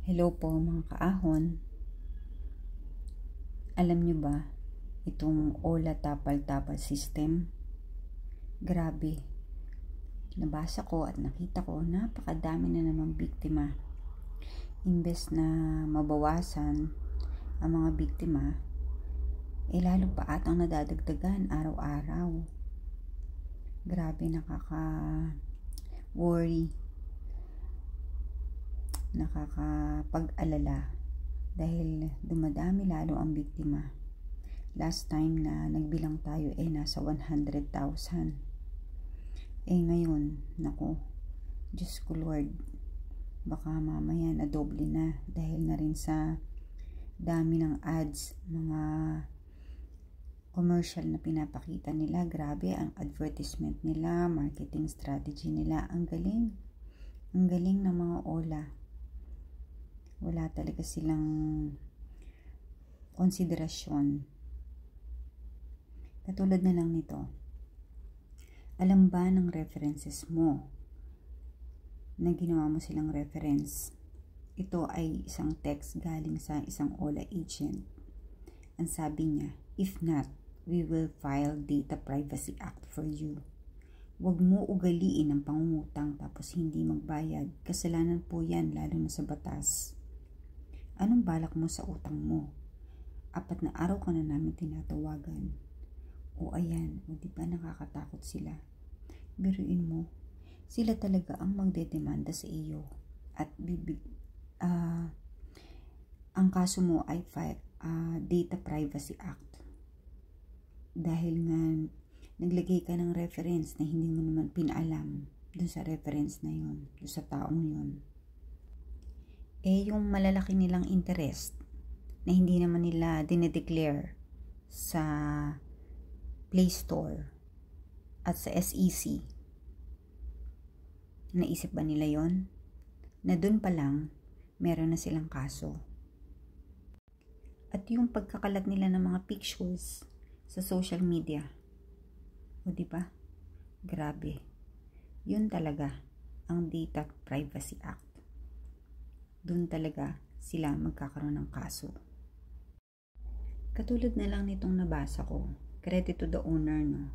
Hello po mga kaahon. Alam nyo ba, itong Ola Tapal-Tapal System, grabe. Nabasa ko at nakita ko, napakadami na namang biktima. Imbes na mabawasan ang mga biktima, lalo pa atang nadadagdagan araw-araw. Grabe, nakaka-worry, nakakapag-alala. Dahil dumadami lalo ang biktima. Last time na nagbilang tayo nasa 100,000. Ngayon, naku, Diyos ko Lord, baka mamaya na doble na dahil na rin sa dami ng ads, mga commercial na pinapakita nila. Grabe ang advertisement nila, marketing strategy nila. Ang galing. Ang galing ng mga Ola. Wala talaga silang konsiderasyon. Katulad na lang nito. Alam ba ng references mo na ginawa mo silang reference? Ito ay isang text galing sa isang Ola agent. Ang sabi niya, if not, we will file Data Privacy Act for you. Huwag mo ugaliin ang pangungutang tapos hindi magbayad. Kasalanan po yan, lalo na sa batas. Anong balak mo sa utang mo? 4 na araw ka na namin tinatawagan. O ayan, o diba nakakatakot sila? Biruin mo, sila talaga ang magdedemanda sa iyo. At ang kaso mo ay Data Privacy Act. Dahil nga naglagay ka ng reference na hindi mo naman pinaalam dun sa reference na yun, dun sa taong yun. Yung malalaki nilang interest na hindi naman nila dinedeclare sa Play Store at sa SEC. Naisip ba nila yon? Na dun pa lang, meron na silang kaso. At yung pagkakalat nila ng mga pictures sa social media. O diba? Grabe. Yun talaga ang Data Privacy Act. Doon talaga sila magkakaroon ng kaso. Katulad na lang nitong nabasa ko, credit to the owner, no?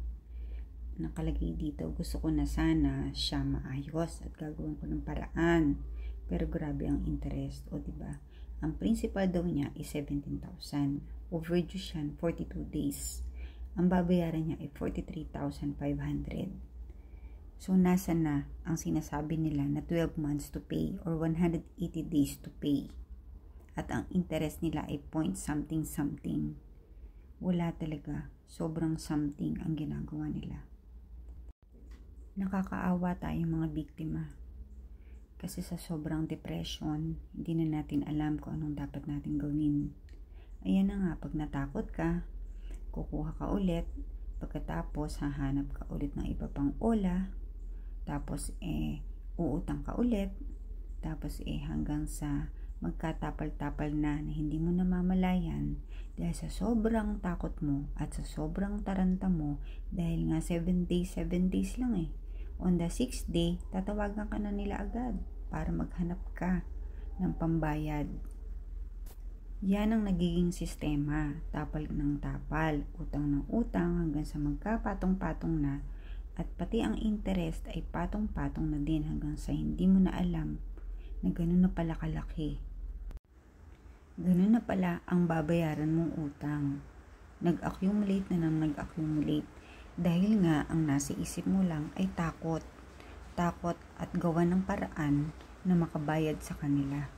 Nakalagay dito, gusto ko na sana siya maayos at gagawin ko ng paraan. Pero grabe ang interest, o diba? Ang principal daw niya is 17,000. Overdue siya 42 days. Ang babayaran niya ay 43,500. So, nasa na ang sinasabi nila na 12 months to pay or 180 days to pay. At ang interest nila ay point something. Wala talaga. Sobrang something ang ginagawa nila. Nakakaawa tayong mga biktima. Kasi sa sobrang depression, hindi na natin alam kung anong dapat natin gawin. Ayan na nga, pag natakot ka, kukuha ka ulit. Pagkatapos, hahanap ka ulit ng iba pang Ola. Tapos uutang ka ulit. Tapos hanggang sa magkatapal-tapal na hindi mo namamalayan dahil sa sobrang takot mo at sa sobrang taranta mo dahil nga 7 days lang On the 6th day, tatawagan ka na nila agad para maghanap ka ng pambayad. Yan ang nagiging sistema. Tapal ng tapal, utang ng utang hanggang sa magkapatong-patong na. At pati ang interest ay patong-patong na din hanggang sa hindi mo na alam na ganun na pala kalaki. Ganun na pala ang babayaran mong utang. Nag-accumulate na ng nag-accumulate. Dahil nga ang nasa isip mo lang ay takot. Takot at gawa ng paraan na makabayad sa kanila.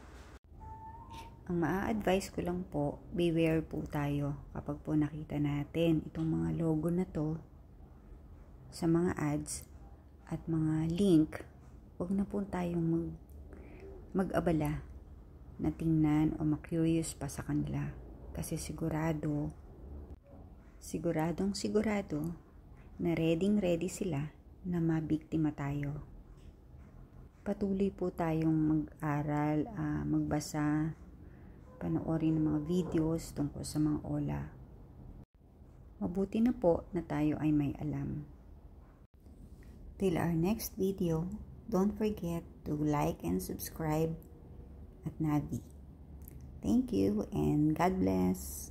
Ang maa-advise ko lang po, beware po tayo kapag po nakita natin itong mga logo na to sa mga ads at mga link. Huwag na po tayong mag-abala na tingnan o ma-curious pa sa kanila kasi siguradong na ready sila na mabiktima tayo. Patuloy po tayong mag-aral, magbasa, panoorin ng mga videos tungkol sa mga Ola. Mabuti na po na tayo ay may alam. Till our next video, don't forget to like and subscribe at Navi. Thank you and God bless.